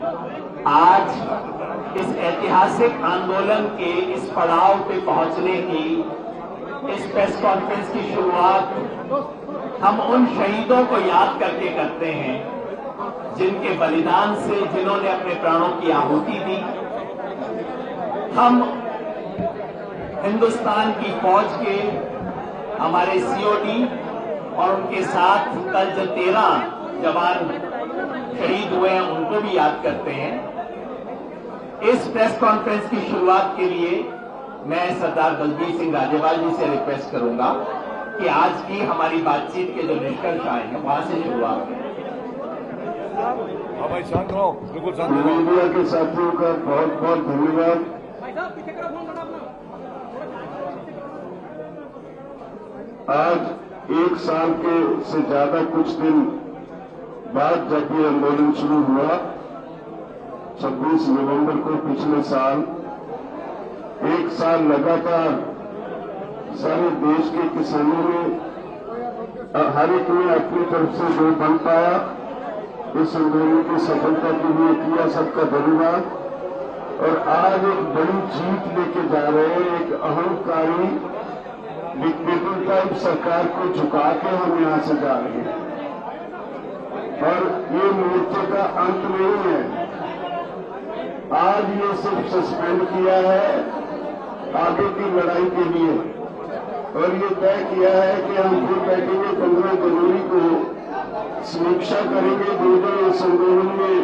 आज इस ऐतिहासिक आंदोलन के इस पड़ाव पे पहुंचने की इस प्रेस कॉन्फ्रेंस की शुरुआत हम उन शहीदों को याद करके करते हैं जिनके बलिदान से, जिन्होंने अपने प्राणों की आहुति दी। हम हिंदुस्तान की फौज के हमारे सीओडी और उनके साथ कल जो 13 जवान शहीद हुए हैं उनको भी याद करते हैं। इस प्रेस कॉन्फ्रेंस की शुरुआत के लिए मैं सरदार बलबीर सिंह राजेवाल जी से रिक्वेस्ट करूंगा कि आज की हमारी बातचीत के जो निष्कर्ष आए हैं वहां से शुरुआत करें। भाई शांत रहो, बिल्कुल शांत रहो। मीडिया के साथियों का बहुत बहुत धन्यवाद। आज 1 साल के से ज्यादा कुछ दिन बाद जब ये आंदोलन शुरू हुआ, 26 नवंबर को पिछले साल, 1 साल लगातार सारे देश के किसानों ने हर एक ने अपनी तरफ से जो बन पाया इस आंदोलन की सफलता के लिए किया, सबका धन्यवाद। और आज एक बड़ी जीत लेके जा रहे हैं, एक अहंकारी डिक्टेटर टाइप सरकार को झुका के हम यहां से जा रहे हैं। और ये मोर्चे का अंत नहीं है, आज ये सिर्फ सस्पेंड किया है आगे की लड़ाई के लिए, और ये तय किया है कि हम फिर बैठेंगे 15 जनवरी को, समीक्षा करेंगे जो जो इस आंदोलन में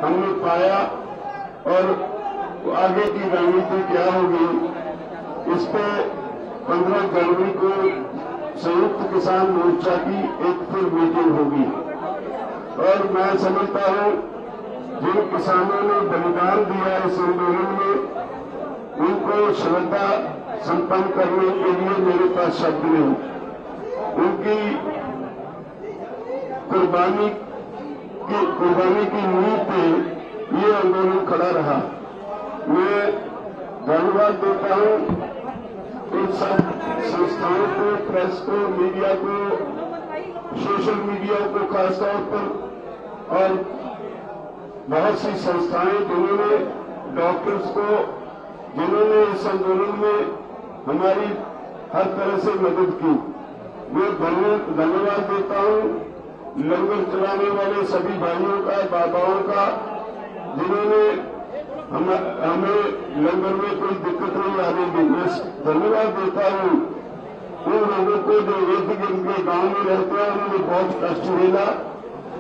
हमने पाया और आगे की रणनीति क्या होगी। इस पे 15 जनवरी को संयुक्त किसान मोर्चा की एक फिर मीटिंग होगी। और मैं समझता हूं जिन किसानों ने बलिदान दिया इस आंदोलन में, उनको श्रद्धा संपन्न करने के लिए मेरे पास शब्द नहीं। उनकी कुर्बानी की नींव पे ये आंदोलन खड़ा रहा। मैं धन्यवाद देता हूं इन सब संस्थाओं को, प्रेस को, मीडिया को, सोशल मीडिया को खासतौर पर, और बहुत सी संस्थाएं जिन्होंने, डॉक्टर्स को, जिन्होंने इस आंदोलन में हमारी हर तरह से मदद की। मैं धन्यवाद देता हूं लंगर चलाने वाले सभी भाइयों का, बाबाओं का, जिन्होंने हमें लंगर में कोई दिक्कत नहीं आने दी। मैं धन्यवाद देता हूं उन लोगों को जो एक के गांव में रहते हैं, उन्होंने बहुत कष्ट झेला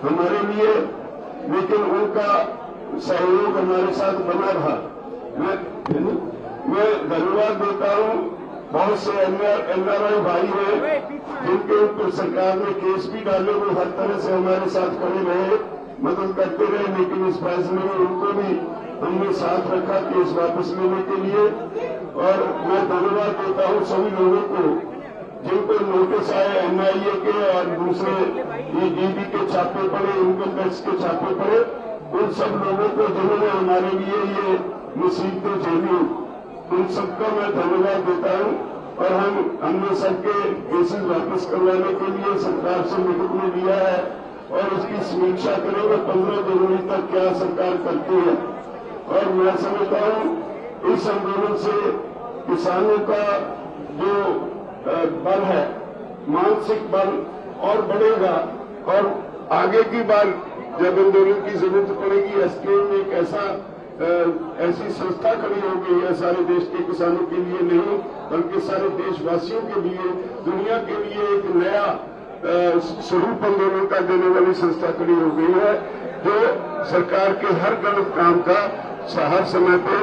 हमारे लिए, लेकिन उनका सहयोग हमारे साथ बना रहा। मैं धन्यवाद देता हूं बहुत से एनआरआई भाई हैं जिनके ऊपर सरकार ने केस भी डाले, वो हर तरह से हमारे साथ खड़े रहे, मदद करते रहे, लेकिन इस फैसले में उनको भी हमने साथ रखा केस वापस लेने के लिए। और मैं धन्यवाद देता हूं सभी लोगों को जिनको नोटिस आए एनआईए के और दूसरे ईडी के छापे पड़े, इनकम टैक्स के छापे पड़े, उन सब लोगों को जिन्होंने हमारे लिए ये मुसीबतें झेली, उन सबका मैं धन्यवाद देता हूं। और हमने सबके केसेस वापस करवाने के लिए सरकार से निकट में लिया है और उसकी समीक्षा करेंगे 15 जनवरी तक क्या सरकार करती है। और मैं समझता हूं इस आंदोलन से किसानों का जो बल है, मानसिक बल और बढ़ेगा। और आगे की बार जब आंदोलन की जरूरत पड़ेगी, एसकेएम में एक ऐसी संस्था खड़ी हो गई है सारे देश के किसानों के लिए नहीं, बल्कि सारे देशवासियों के लिए, दुनिया के लिए एक नया स्वरूप आंदोलन का देने वाली संस्था खड़ी हो गई है, जो सरकार के हर गलत काम का हर समय पे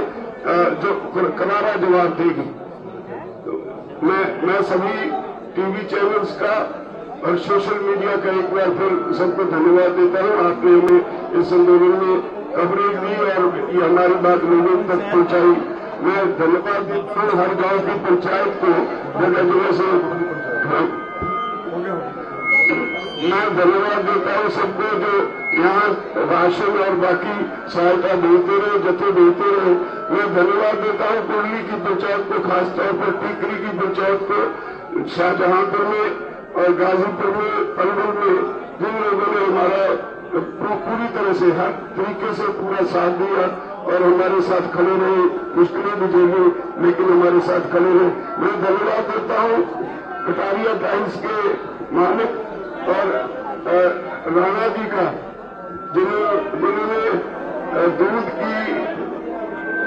जो करारा जवाब देगी। तो मैं सभी टीवी चैनल्स का और सोशल मीडिया का एक बार फिर सबको धन्यवाद देता हूं। आपने हमें इस आंदोलन में कवरेज दी और ये हमारी बात लोगों तक पहुंचाई। मैं धन्यवाद देता हूं हर गांव की पंचायत को, जगह जगह से मैं धन्यवाद देता हूं सबको जो यहाँ राशन और बाकी सहायता देते रहे, जत्थे देते रहे। मैं धन्यवाद देता हूं कुर्ली की पंचायत को, खासतौर पर टीकरी की पंचायत को, शाहजहांपुर में और गाजीपुर में, पलवल में, जिन लोगों ने हमारा पूरी तरह से हर तरीके से पूरा साथ दिया और हमारे साथ खड़े रहे। मुश्किलें भी झेली लेकिन हमारे साथ खड़े रहे। मैं धन्यवाद देता हूँ कटारिया टाइम्स के मालिक और राणा जी का, जिन्होंने दूध की,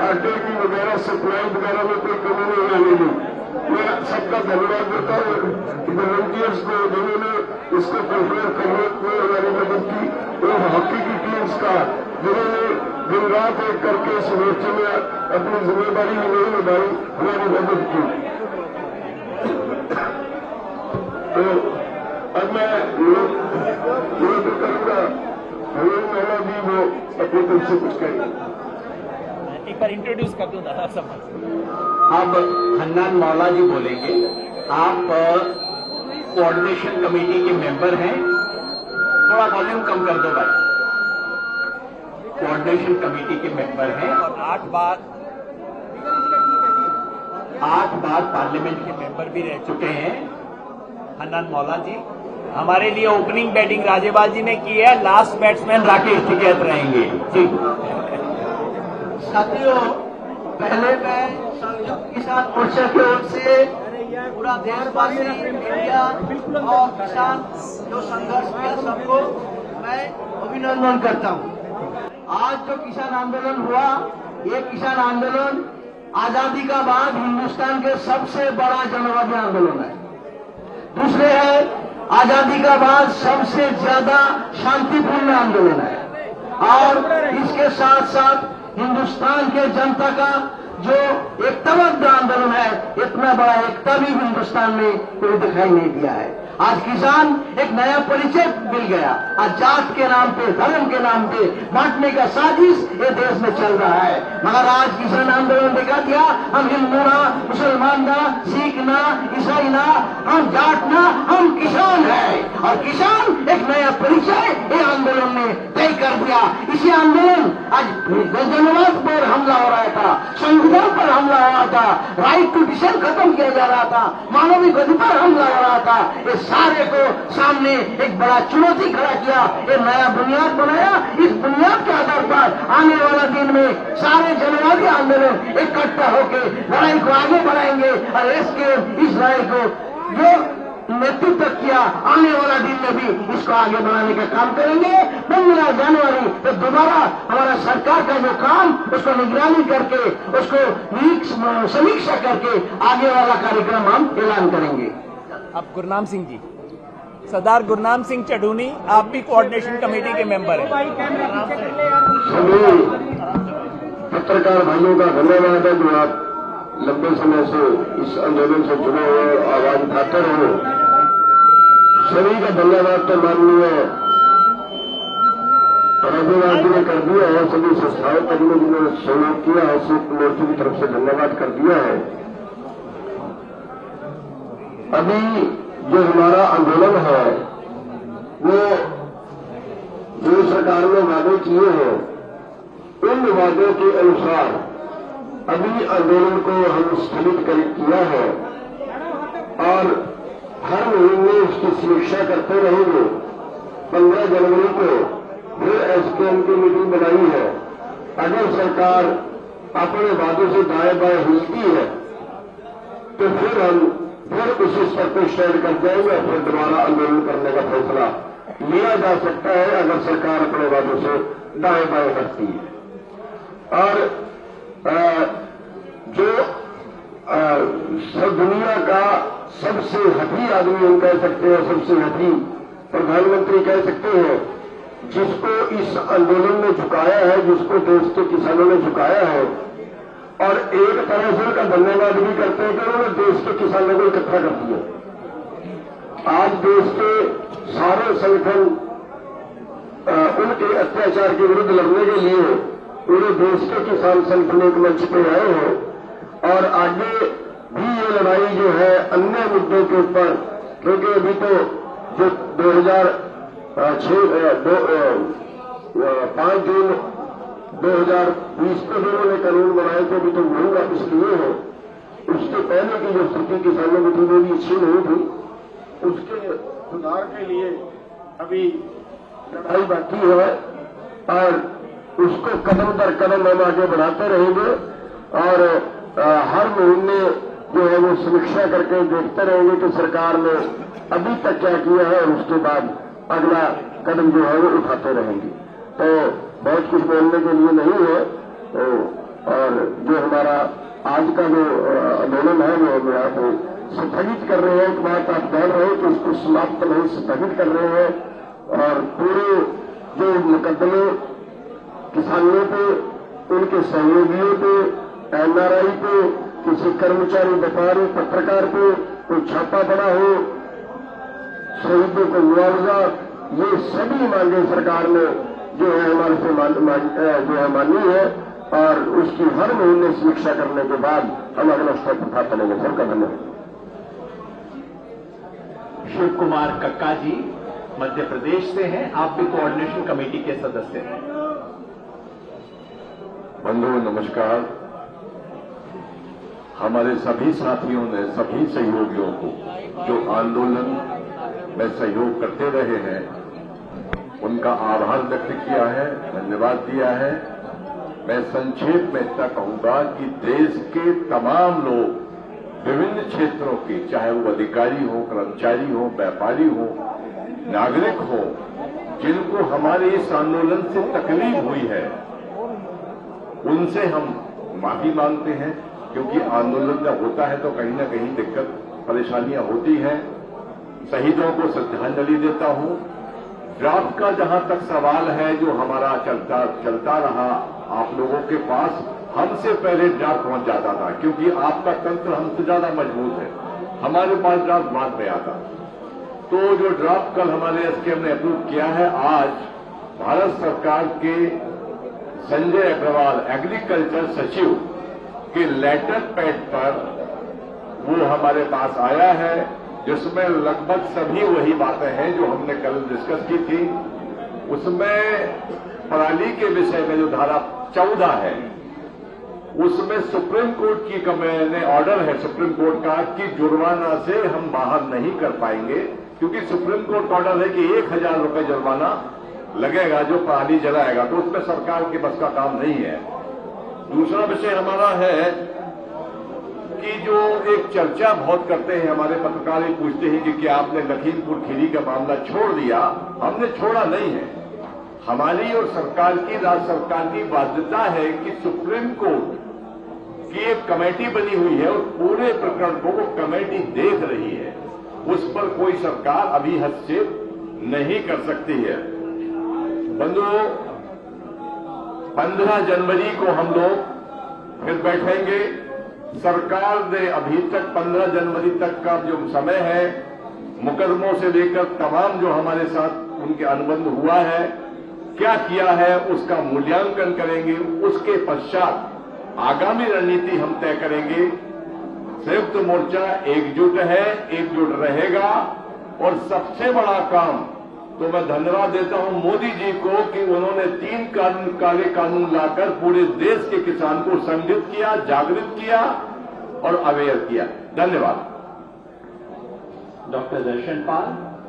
आटे की वगैरह सप्लाई वगैरह में कोई कमी नहीं आने दी। मैं सबका धन्यवाद देता हूँ वॉलंटियर्स को जिन्होंने इसको कंट्रोल करने में हमारी मदद की, और हॉकी की टीम्स का जिन्होंने दिन रात एक करके इस मोर्चे में अपनी जिम्मेदारी नहीं निभाई, हमारी मदद की। तो अब मैं विरोध करूंगा, हमें मौला जी वो अपनी तरफ से कुछ कहेंगे। एक बार इंट्रोड्यूस कर दूं दादा सब। अब हन्नान मौला जी बोलेंगे। आप कोऑर्डिनेशन कमेटी के मेंबर हैं, थोड़ा वॉल्यूम कम कर दो भाई। कोऑर्डिनेशन कमेटी के मेंबर हैं और 8 बार पार्लियामेंट के मेंबर भी रह चुके हैं हन्नान मौला जी। हमारे लिए ओपनिंग बैटिंग राजेबाज जी ने की है, लास्ट बैट्समैन राकेश टिकैत रहेंगे जी। साथियों, पहले मैं संयुक्त किसान मोर्चा की ओर से पूरा देशवासी, मीडिया और किसान जो संघर्ष किया सबको मैं अभिनंदन करता हूँ। आज जो किसान आंदोलन हुआ, ये किसान आंदोलन आजादी का बाद हिंदुस्तान के सबसे बड़ा जनवादी आंदोलन है। दूसरे है, आजादी का बाद सबसे ज्यादा शांतिपूर्ण आंदोलन है। और इसके साथ साथ हिंदुस्तान के जनता का जो एकताबद्ध आंदोलन है, इतना बड़ा एकता भी हिंदुस्तान में कोई दिखाई नहीं दिया है। आज किसान एक नया परिचय मिल गया। आज जात के नाम पे, धर्म के नाम पे बांटने का साजिश ये देश में चल रहा है। मगर आज किसान आंदोलन दिखा दिया, हम हिंदू ना, मुसलमान ना, सिख ना, ईसाई ना, हम जाट ना, हम किसान है। और किसान एक नया परिचय ये आंदोलन ने तय कर दिया। इसी आंदोलन आज जनवाद पर हमला हो रहा था, संविधान पर हमला हो रहा था, राइट टू डिसीजन खत्म किया जा रहा था, मानवीय अधिकार हमला हो रहा था। इस सारे को सामने एक बड़ा चुनौती खड़ा किया, एक नया बुनियाद बनाया। इस बुनियाद के आधार पर आने वाला दिन में सारे जनवादी आंदोलन इकट्ठा होकर लड़ाई को आगे बढ़ाएंगे और इसके इस लड़ाई को जो नेतृत्व किया, आने वाला दिन में भी इसको आगे बढ़ाने का काम करेंगे। 15 जनवरी तो दोबारा हमारा सरकार का जो काम, उसको निगरानी करके, उसको समीक्षा करके आगे वाला कार्यक्रम हम ऐलान करेंगे। अब गुरनाम सिंह जी, सरदार गुरनाम सिंह चढ़ूनी, आप भी कोऑर्डिनेशन कमेटी के मेंबर हैं। सभी पत्रकार भाइयों का धन्यवाद है जो आप लंबे समय से इस आंदोलन से जुड़े हुए आवाज उठाते रहे। सभी का धन्यवाद तो माननीय राजेबाज जी ने कर दिया है, सभी संस्थाओं का जिन्होंने सहयोग किया है, संयुक्त मोर्चे की तरफ से धन्यवाद कर दिया है। अभी जो हमारा आंदोलन है वो जो सरकार ने वादे किए हैं, उन वादों के अनुसार अभी आंदोलन को हम स्थगित किया है और हर महीने उसकी समीक्षा करते रहेंगे। 15 जनवरी को फिर एसकेएम की मीटिंग बनाई है। अगर सरकार अपने वादों से दाएं बाएं हिलती है तो फिर उसी स्तर पर स्टैंड कर जाएंगे और फिर दोबारा आंदोलन करने का फैसला लिया जा सकता है अगर सरकार अपने वादों से दाएं बाएं करती है। और जो सब दुनिया का सबसे हठी आदमी हम कह सकते हैं, सबसे हठी प्रधानमंत्री कह सकते हैं, जिसको इस आंदोलन ने झुकाया है, जिसको देश के किसानों ने झुकाया है, और एक तरह से उनका धन्यवाद भी करते हैं कि उन्होंने देश के किसानों को इकट्ठा कर दिया। आज देश के सारे संगठन उनके अत्याचार के विरुद्ध लड़ने के लिए पूरे देश के किसान संगठन एक मंच पे आए हैं और आगे भी ये लड़ाई जो है अन्य मुद्दों के ऊपर, क्योंकि अभी तो जो 5 जून 2020 को जिन्होंने कानून बनाए थे, अभी तो वही वापस लिए हैं। उसके पहले की जो स्थिति किसानों की थी वो भी अच्छी नहीं थी। उसके सुधार के लिए अभी लड़ाई बाकी है और उसको कदम दर कदम हम आगे बढ़ाते रहेंगे और हर महीने जो है वो समीक्षा करके देखते रहेंगे कि सरकार ने अभी तक क्या किया है और उसके बाद अगला कदम जो है वो उठाते रहेंगे। तो बहुत कुछ बोलने के लिए नहीं है तो और जो हमारा आज का जो आंदोलन है वो हम यहाँ पे स्थगित कर रहे हैं। एक बात आप जान रहे हैं कि इसको समाप्त नहीं स्थगित कर रहे हैं और पूरे जो मुकदमे किसानों पे, उनके सहयोगियों पे, एनआरआई पे, किसी कर्मचारी, व्यापारी, पत्रकार पे कोई छापा बड़ा हो, शहीदों को मुआवजा, ये सभी मांगे सरकार ने जो है हमारे से जो है मानी है और उसकी हर महीने समीक्षा करने के बाद हम अगला स्टेप उठाते रहेंगे। सबका धन्यवाद। शिव कुमार कक्का जी मध्य प्रदेश से हैं, आप भी कोऑर्डिनेशन कमेटी के सदस्य हैं। बंधुओं नमस्कार। हमारे सभी साथियों ने, सभी सहयोगियों को जो आंदोलन में सहयोग करते रहे हैं उनका आभार व्यक्त किया है, धन्यवाद दिया है। मैं संक्षेप में इतना कहूंगा कि देश के तमाम लोग विभिन्न क्षेत्रों के, चाहे वो अधिकारी हो, कर्मचारी हो, व्यापारी हो, नागरिक हो, जिनको हमारे इस आंदोलन से तकलीफ हुई है उनसे हम माफी मांगते हैं, क्योंकि आंदोलन जब होता है तो कहीं न कहीं दिक्कत परेशानियां होती हैं। शहीदों को श्रद्धांजलि देता हूं। ड्राफ्ट का जहां तक सवाल है जो हमारा चलता रहा आप लोगों के पास, हमसे पहले ड्राफ्ट पहुंच जाता था, क्योंकि आपका तंत्र हमसे ज्यादा मजबूत है, हमारे पास ड्राफ्ट बाद में आता। तो जो ड्राफ्ट कल हमारे एसकेएम ने अप्रूव किया है, आज भारत सरकार के संजय अग्रवाल एग्रीकल्चर सचिव के लेटर पैड पर वो हमारे पास आया है, जिसमें लगभग सभी वही बातें हैं जो हमने कल डिस्कस की थी। उसमें पराली के विषय में जो धारा 14 है उसमें सुप्रीम कोर्ट की मैंने ऑर्डर है सुप्रीम कोर्ट का कि जुर्माना से हम बाहर नहीं कर पाएंगे, क्योंकि सुप्रीम कोर्ट ऑर्डर है कि 1000 रुपए जुर्माना लगेगा जो पराली जलाएगा, तो उसमें सरकार के बस का काम नहीं है। दूसरा विषय हमारा है कि जो एक चर्चा बहुत करते हैं हमारे पत्रकार, ये पूछते हैं कि क्या आपने लखीमपुर खीरी का मामला छोड़ दिया? हमने छोड़ा नहीं है। हमारी और सरकार की, राज्य सरकार की बाध्यता है कि सुप्रीम कोर्ट की एक कमेटी बनी हुई है और पूरे प्रकरण को वो कमेटी देख रही है, उस पर कोई सरकार अभी हस्तक्षेप नहीं कर सकती है। बंधुओं, 15 जनवरी को हम लोग फिर बैठेंगे। सरकार ने अभी तक 15 जनवरी तक का जो समय है, मुकदमों से लेकर तमाम जो हमारे साथ उनके अनुबंध हुआ है, क्या किया है उसका मूल्यांकन करेंगे। उसके पश्चात आगामी रणनीति हम तय करेंगे। संयुक्त मोर्चा एकजुट है, एकजुट रहेगा। और सबसे बड़ा काम तो मैं धन्यवाद देता हूं मोदी जी को कि उन्होंने 3 काले कानून लाकर पूरे देश के किसान को संगठित किया, जागृत किया और अवेयर किया। धन्यवाद। डॉक्टर दर्शन पाल,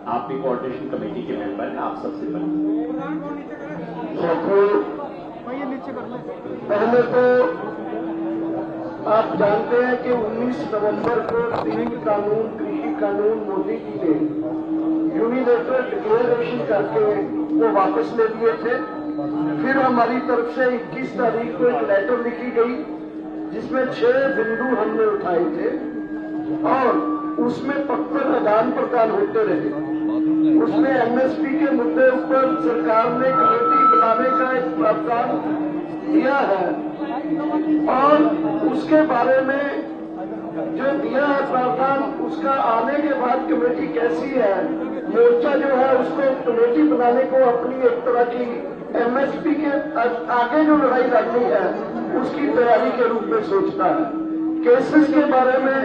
आप भी कोऑर्डिनेशन कमेटी के मेंबर हैं, आप सबसे पहले तो आप जानते हैं कि 19 नवंबर को 3 कानून, कृषि कानून मोदी जी ने यूनिलेटरल डिक्लेरेशन करके वो वापस ले लिए थे। फिर हमारी तरफ से 21 तारीख को एक लेटर लिखी गई जिसमें 6 बिंदु हमने उठाए थे और उसमें पत्र आदान प्रदान होते रहे। उसमें एमएसपी के मुद्दे पर सरकार ने कमेटी बनाने का एक प्रावधान दिया है और उसके बारे में जो दिया है प्रावधान, उसका आने के बाद कमेटी कैसी है, मोर्चा जो है उसको कमेटी बनाने को अपनी एक तरह की एमएसपी के आगे जो लड़ाई लड़नी है उसकी तैयारी के रूप में सोचता है। केसेस के बारे में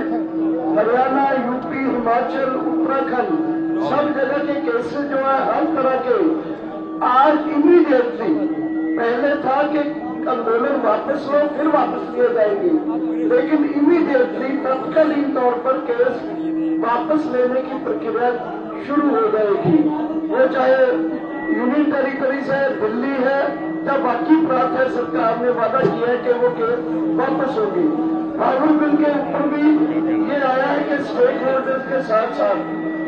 हरियाणा, यूपी, हिमाचल, उत्तराखंड सब जगह के केसेस जो है हर तरह के आज इमीडिएटली, पहले था कि आंदोलन वापस लो फिर वापस लिए जाएंगे, लेकिन इमीडिएटली तत्कालीन तौर पर केस वापस लेने की प्रक्रिया शुरू हो जाएगी। वो चाहे यूनियन टेरिटरी से दिल्ली है या बाकी प्रांत है, सरकार ने वादा किया है कि वो वापस होगी। पावर बिल के ऊपर भी ये आया है कि स्टेक होल्डर्स के साथ साथ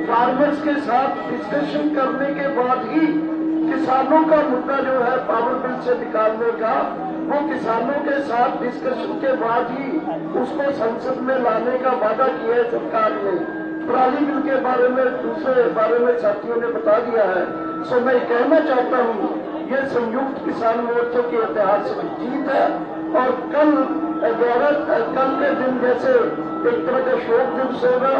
फार्मर्स के साथ डिस्कशन करने के बाद ही किसानों का मुद्दा जो है पावर बिल से निकालने का, वो किसानों के साथ डिस्कशन के बाद ही उसको संसद में लाने का वादा किया है सरकार ने। पराली बिल के बारे में दूसरे बारे में साथियों ने बता दिया है। सो मैं कहना चाहता हूँ ये संयुक्त किसान मोर्चे की ऐतिहासिक जीत है और कल के दिन जैसे एक तरह का शोक दिवस होगा,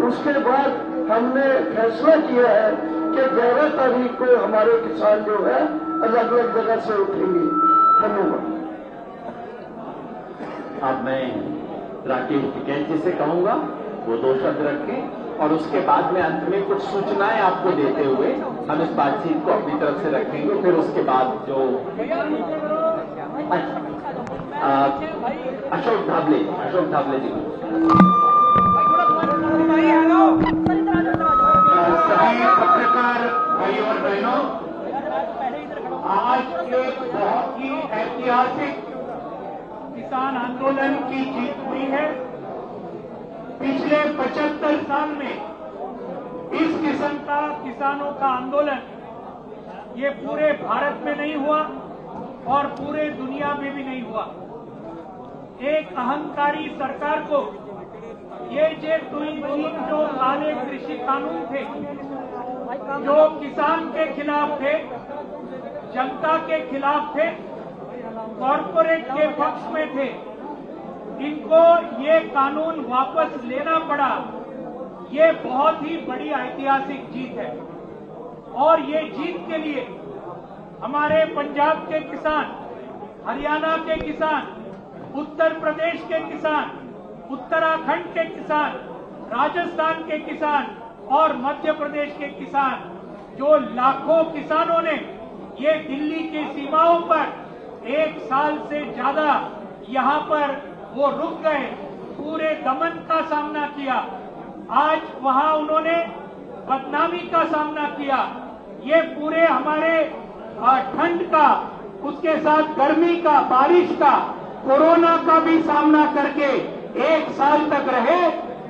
उसके बाद हमने फैसला किया है कि 11 तारीख को हमारे किसान जो है अलग अलग जगह से उठेंगे। धन्यवाद। अब मैं राकेश टिकैत जी से कहूंगा वो 2 शब्द रखें और उसके बाद में अंत में कुछ सूचनाएं आपको देते हुए हम इस बातचीत को अपनी तरफ से रखेंगे। फिर उसके बाद जो अशोक धाबले जी सभी पत्रकार भाई और बहनों, आज एक बहुत ही ऐतिहासिक किसान आंदोलन की जीत हुई है। पिछले 75 साल में इस किस्म का किसानों का आंदोलन ये पूरे भारत में नहीं हुआ और पूरे दुनिया में भी नहीं हुआ। एक अहंकारी सरकार को ये जो काले कृषि कानून थे, जो किसान के खिलाफ थे, जनता के खिलाफ थे, कॉरपोरेट के पक्ष में थे, इनको ये कानून वापस लेना पड़ा। ये बहुत ही बड़ी ऐतिहासिक जीत है और ये जीत के लिए हमारे पंजाब के किसान, हरियाणा के किसान, उत्तर प्रदेश के किसान, उत्तराखंड के किसान, राजस्थान के किसान और मध्य प्रदेश के किसान, जो लाखों किसानों ने ये दिल्ली की सीमाओं पर 1 साल से ज्यादा यहाँ पर वो रुक गए, पूरे दमन का सामना किया। आज वहाँ उन्होंने बदनामी का सामना किया। ये पूरे हमारे ठंड का, उसके साथ गर्मी का, बारिश का, कोरोना का भी सामना करके 1 साल तक रहे।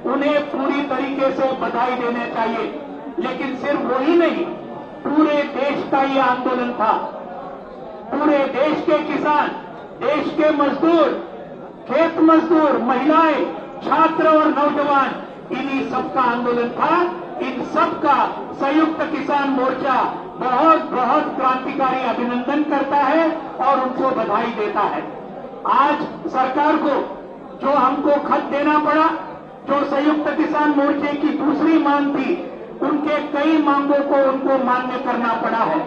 उन्हें पूरी तरीके से बधाई देने चाहिए। लेकिन सिर्फ वही नहीं, पूरे देश का ये आंदोलन था। पूरे देश के किसान, देश के मजदूर, खेत मजदूर, महिलाएं, छात्र और नौजवान, इन्हीं सबका आंदोलन था। इन सबका संयुक्त किसान मोर्चा बहुत बहुत क्रांतिकारी अभिनंदन करता है और उनको बधाई देता है। आज सरकार को जो हमको खत देना पड़ा, जो संयुक्त किसान मोर्चे की दूसरी मांग थी, उनके कई मांगों को उनको मान्य करना पड़ा है।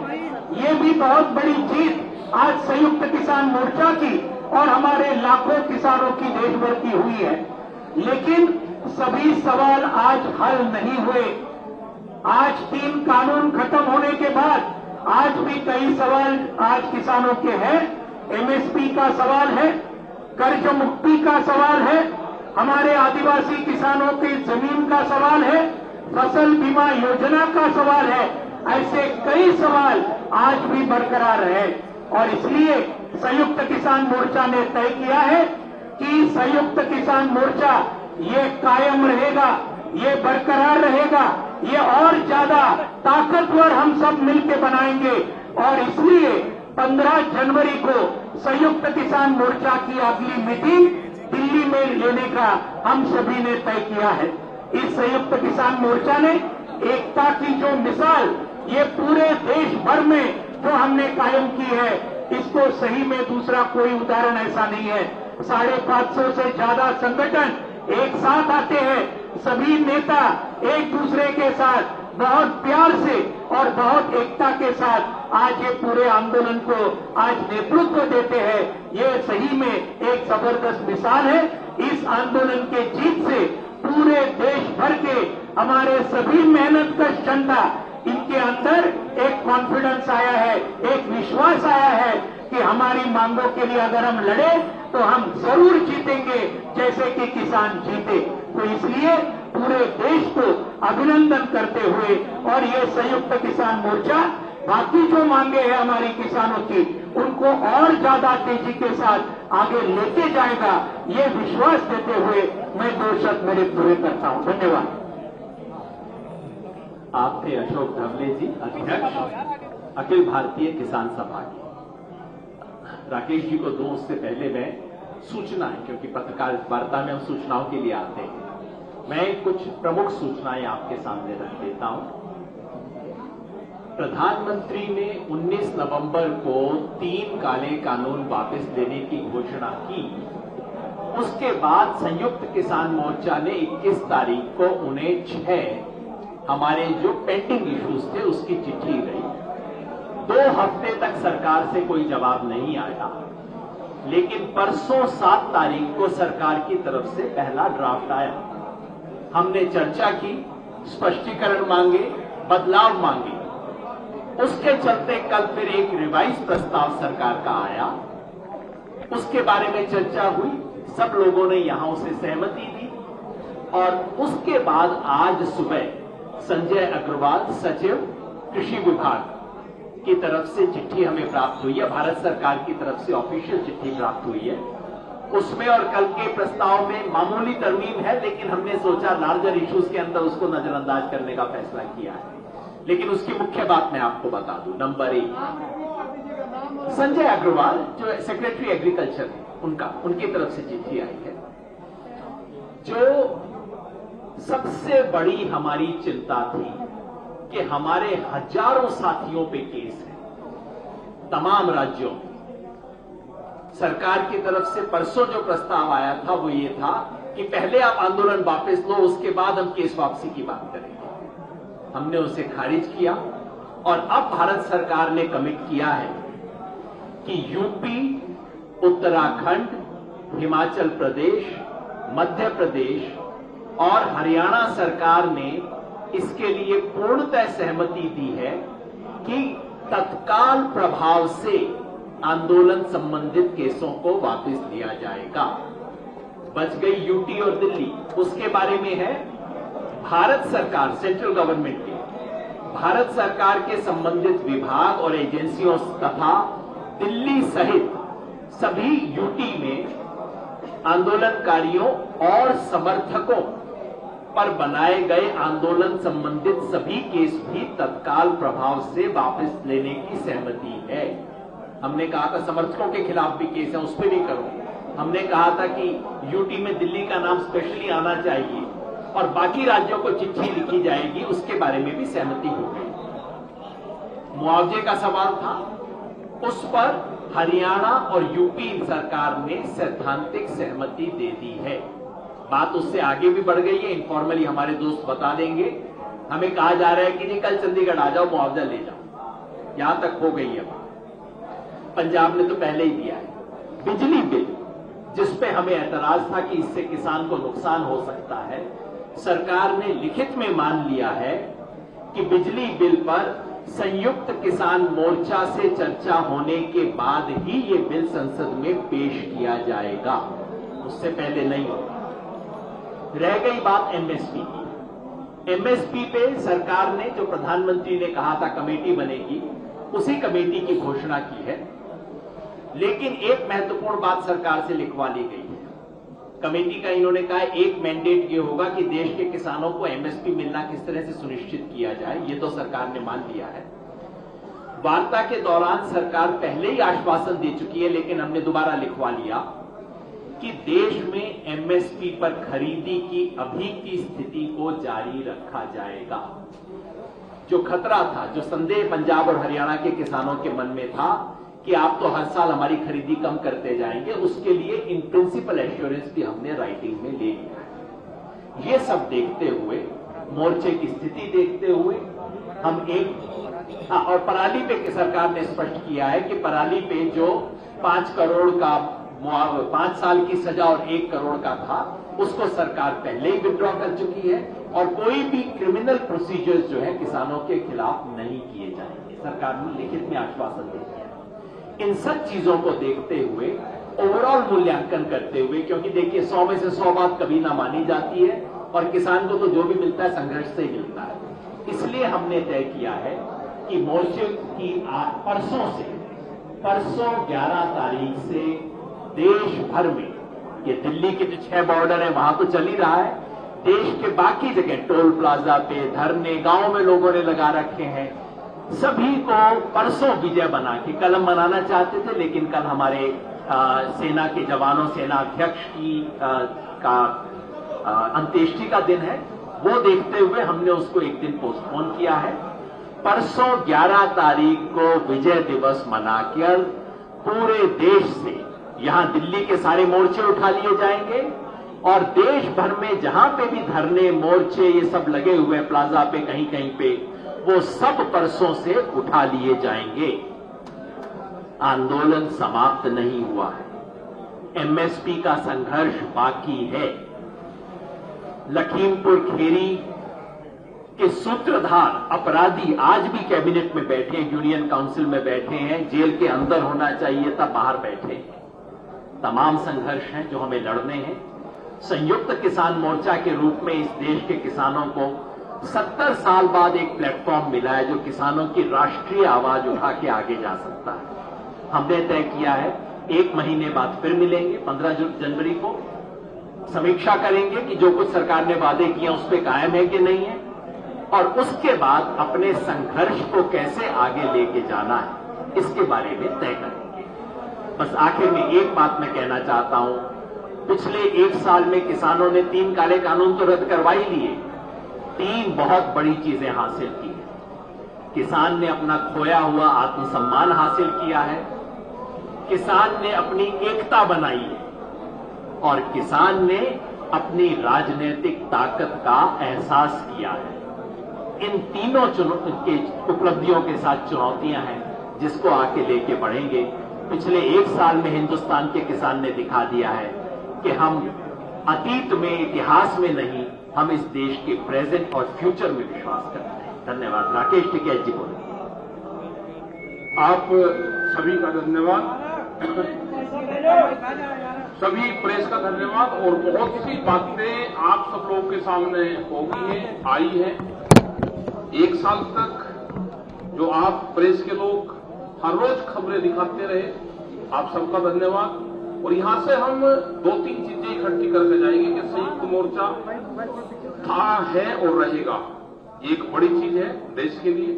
ये भी बहुत बड़ी जीत आज संयुक्त किसान मोर्चा की और हमारे लाखों किसानों की देश भर की हुई है। लेकिन सभी सवाल आज हल नहीं हुए। आज 3 कानून खत्म होने के बाद आज भी कई सवाल आज किसानों के हैं। एमएसपी का सवाल है, कर्ज मुक्ति का सवाल है, हमारे आदिवासी किसानों की जमीन का सवाल है, फसल बीमा योजना का सवाल है। ऐसे कई सवाल आज भी बरकरार है और इसलिए संयुक्त किसान मोर्चा ने तय किया है कि संयुक्त किसान मोर्चा ये कायम रहेगा, ये बरकरार रहेगा, ये और ज्यादा ताकतवर हम सब मिलकर बनाएंगे। और इसलिए 15 जनवरी को संयुक्त किसान मोर्चा की अगली मीटिंग दिल्ली में लेने का हम सभी ने तय किया है। इस संयुक्त किसान मोर्चा ने एकता की जो मिसाल ये पूरे देश भर में जो हमने कायम की है, इसको सही में दूसरा कोई उदाहरण ऐसा नहीं है। 550 से ज्यादा संगठन एक साथ आते हैं, सभी नेता एक दूसरे के साथ बहुत प्यार से और बहुत एकता के साथ आज ये पूरे आंदोलन को आज नेतृत्व देते हैं। ये सही में एक जबरदस्त मिसाल है। इस आंदोलन के जीत से पूरे देश भर के हमारे सभी मेहनतकश जनता, इनके अंदर एक कॉन्फिडेंस आया है, एक विश्वास आया है कि हमारी मांगों के लिए अगर हम लड़े तो हम जरूर जीतेंगे, जैसे कि किसान जीते। तो इसलिए पूरे देश को अभिनंदन करते हुए और ये संयुक्त किसान मोर्चा बाकी जो मांगे हैं हमारी किसानों की, उनको और ज्यादा तेजी के साथ आगे लेके जाएगा, ये विश्वास देते हुए मैं 2 शब्द मेरे पूरे करता हूं। धन्यवाद। आप थे अशोक धवले जी, अध्यक्ष अखिल भारतीय किसान सभा के। राकेश जी को दूं उससे पहले मैं सूचना है, क्योंकि पत्रकार वार्ता में हम सूचनाओं के लिए आते हैं, मैं कुछ प्रमुख सूचनाएं आपके सामने रख देता हूं। प्रधानमंत्री ने 19 नवंबर को 3 काले कानून वापस लेने की घोषणा की। उसके बाद संयुक्त किसान मोर्चा ने 21 तारीख को उन्हें 6 हमारे जो पेंडिंग इश्यूज थे उसकी चिट्ठी गई। 2 हफ्ते तक सरकार से कोई जवाब नहीं आया, लेकिन परसों 7 तारीख को सरकार की तरफ से पहला ड्राफ्ट आया। हमने चर्चा की, स्पष्टीकरण मांगे, बदलाव मांगे। उसके चलते कल फिर एक रिवाइज प्रस्ताव सरकार का आया, उसके बारे में चर्चा हुई, सब लोगों ने यहां उसे सहमति दी। और उसके बाद आज सुबह संजय अग्रवाल, सचिव कृषि विभाग की तरफ से चिट्ठी हमें प्राप्त हुई है, भारत सरकार की तरफ से ऑफिशियल चिट्ठी प्राप्त हुई है। उसमें और कल के प्रस्ताव में मामूली तरमीम है, लेकिन हमने सोचा लार्जर इश्यूज के अंदर उसको नजरअंदाज करने का फैसला किया है। लेकिन उसकी मुख्य बात मैं आपको बता दूं। नंबर 1, संजय अग्रवाल जो सेक्रेटरी एग्रीकल्चर है, उनकी तरफ से चिट्ठी आई है। जो सबसे बड़ी हमारी चिंता थी कि हमारे हजारों साथियों पे केस है तमाम राज्यों में। सरकार की तरफ से परसों जो प्रस्ताव आया था वो ये था कि पहले आप आंदोलन वापस लो, उसके बाद हम केस वापसी की बात करेंगे। हमने उसे खारिज किया और अब भारत सरकार ने कमिट किया है कि यूपी, उत्तराखंड, हिमाचल प्रदेश, मध्य प्रदेश और हरियाणा सरकार ने इसके लिए पूर्णतः सहमति दी है कि तत्काल प्रभाव से आंदोलन संबंधित केसों को वापस लिया जाएगा। बच गई यूटी और दिल्ली, उसके बारे में है भारत सरकार, सेंट्रल गवर्नमेंट के, भारत सरकार के संबंधित विभाग और एजेंसियों तथा दिल्ली सहित सभी यूटी में आंदोलनकारियों और समर्थकों पर बनाए गए आंदोलन संबंधित सभी केस भी तत्काल प्रभाव से वापस लेने की सहमति है। हमने कहा था समर्थकों के खिलाफ भी केस है, उस पर भी करो। हमने कहा था कि यूटी में दिल्ली का नाम स्पेशली आना चाहिए और बाकी राज्यों को चिट्ठी लिखी जाएगी, उसके बारे में भी सहमति हो गई। मुआवजे का सवाल था, उस पर हरियाणा और यूपी सरकार ने सैद्धांतिक सहमति दे दी है। बात उससे आगे भी बढ़ गई है, इनफॉर्मली हमारे दोस्त बता देंगे। हमें कहा जा रहा है कि जी कल चंडीगढ़ आ जाओ, मुआवजा ले जाओ। यहां तक हो गई है बात। पंजाब ने तो पहले ही दिया है। बिजली बिल जिसपे हमें ऐतराज था कि इससे किसान को नुकसान हो सकता है, सरकार ने लिखित में मान लिया है कि बिजली बिल पर संयुक्त किसान मोर्चा से चर्चा होने के बाद ही ये बिल संसद में पेश किया जाएगा, उससे पहले नहीं होगा। रह गई बात एमएसपी की। एमएसपी पे सरकार ने, जो प्रधानमंत्री ने कहा था कमेटी बनेगी, उसी कमेटी की घोषणा की है। लेकिन एक महत्वपूर्ण बात सरकार से लिखवा ली गई है। कमेटी का इन्होंने कहा एक मैंडेट ये होगा कि देश के किसानों को एमएसपी मिलना किस तरह से सुनिश्चित किया जाए, ये तो सरकार ने मान लिया है। वार्ता के दौरान सरकार पहले ही आश्वासन दे चुकी है, लेकिन हमने दोबारा लिखवा लिया कि देश में एमएसपी पर खरीदी की अभी की स्थिति को जारी रखा जाएगा। जो खतरा था, जो संदेह पंजाब और हरियाणा के किसानों के मन में था कि आप तो हर साल हमारी खरीदी कम करते जाएंगे, उसके लिए इन प्रिंसिपल एश्योरेंस भी हमने राइटिंग में ले लिया है। ये सब देखते हुए, मोर्चे की स्थिति देखते हुए हम और पराली पे सरकार ने स्पष्ट किया है कि पराली पे जो 5 करोड़ का 5 साल की सजा और 1 करोड़ का था, उसको सरकार पहले ही विड्रॉ कर चुकी है और कोई भी क्रिमिनल प्रोसीजर्स जो है किसानों के खिलाफ नहीं किए जाएंगे। सरकार ने लिखित में आश्वासन दे दिया। इन सब चीजों को देखते हुए, ओवरऑल मूल्यांकन करते हुए, क्योंकि देखिए 100 में से 100 बात कभी ना मानी जाती है और किसान को तो जो भी मिलता है संघर्ष से ही मिलता है, इसलिए हमने तय किया है कि मोर्चे की परसों 11 तारीख से देश भर में, ये दिल्ली के जो 6 बॉर्डर है वहां तो चल ही रहा है, देश के बाकी जगह टोल प्लाजा पे धरने गांव में लोगों ने लगा रखे हैं, सभी को परसों विजय बना के, कल हम मनाना चाहते थे लेकिन कल हमारे सेना के जवानों, सेना अध्यक्ष की अंत्येष्टि का दिन है, वो देखते हुए हमने उसको एक दिन पोस्टपोन किया है। परसों 11 तारीख को विजय दिवस मनाकर पूरे देश से यहां दिल्ली के सारे मोर्चे उठा लिए जाएंगे और देश भर में जहां पे भी धरने, मोर्चे ये सब लगे हुए हैं प्लाजा पे, कहीं कहीं पे, वो सब परसों से उठा लिए जाएंगे। आंदोलन समाप्त नहीं हुआ है, एमएसपी का संघर्ष बाकी है। लखीमपुर खीरी के सूत्रधार अपराधी आज भी कैबिनेट में बैठे हैं, यूनियन काउंसिल में बैठे हैं, जेल के अंदर होना चाहिए था, बाहर बैठे हैं। तमाम संघर्ष हैं जो हमें लड़ने हैं। संयुक्त किसान मोर्चा के रूप में इस देश के किसानों को 70 साल बाद एक प्लेटफॉर्म मिला है जो किसानों की राष्ट्रीय आवाज उठा के आगे जा सकता है। हमने तय किया है 1 महीने बाद फिर मिलेंगे, 15 जनवरी को समीक्षा करेंगे कि जो कुछ सरकार ने वादे किए उस पर कायम है कि नहीं है, और उसके बाद अपने संघर्ष को कैसे आगे लेके जाना है इसके बारे में तय करेंगे। बस आखिर में एक बात मैं कहना चाहता हूं, पिछले 1 साल में किसानों ने 3 काले कानून तो रद्द करवा ही लिए, 3 बहुत बड़ी चीजें हासिल की हैं। किसान ने अपना खोया हुआ आत्मसम्मान हासिल किया है, किसान ने अपनी एकता बनाई है और किसान ने अपनी राजनीतिक ताकत का एहसास किया है। इन तीनों के उपलब्धियों के साथ चुनौतियां हैं जिसको आके लेके बढ़ेंगे। पिछले 1 साल में हिंदुस्तान के किसान ने दिखा दिया है कि हम अतीत में, इतिहास में नहीं, हम इस देश के प्रेजेंट और फ्यूचर में विश्वास करते हैं। धन्यवाद। राकेश टिकैत जी बोले। आप सभी का धन्यवाद, सभी प्रेस का धन्यवाद। और बहुत सी बातें आप सब लोगों के सामने होगी हैं, आई हैं। 1 साल तक जो आप प्रेस के लोग हर रोज खबरें दिखाते रहे, आप सबका धन्यवाद। और यहां से हम 2-3 चीजें इकट्ठी करके जाएंगे कि संयुक्त मोर्चा था, है और रहेगा। एक बड़ी चीज है देश के लिए,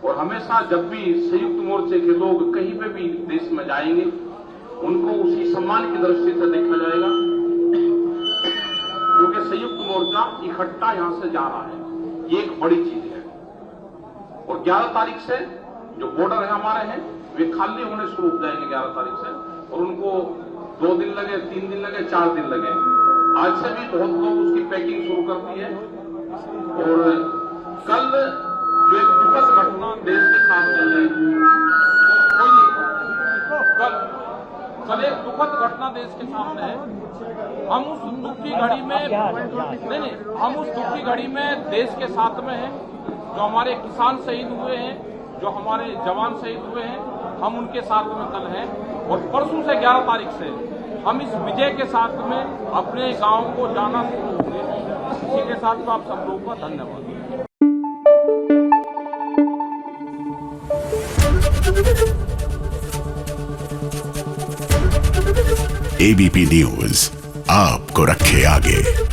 और हमेशा जब भी संयुक्त मोर्चे के लोग कहीं पे भी देश में जाएंगे उनको उसी सम्मान की दृष्टि से देखा जाएगा, क्योंकि संयुक्त मोर्चा इकट्ठा यहां से जा रहा है, ये एक बड़ी चीज है। और 11 तारीख से जो बॉर्डर है हमारे हैं वे खाली होने शुरू हो जाएंगे 11 तारीख से, और उनको 2 दिन लगे, 3 दिन लगे, 4 दिन लगे। आज से भी बहुत लोग उसकी पैकिंग शुरू कर दी है। और कल जो एक दुखद घटना देश के सामने है, कल एक दुखद घटना देश के सामने है। हम उस दुख की घड़ी में हम उस दुख की घड़ी में देश के साथ में हैं। जो हमारे किसान शहीद हुए हैं, जो हमारे जवान शहीद हुए हैं, हम उनके साथ में कल हैं। और परसों से 11 तारीख से हम इस विजय के साथ में अपने गांव को जाना शुरू होंगे। इसी के साथ में आप सब लोगों का धन्यवाद। एबीपी न्यूज आपको रखे आगे।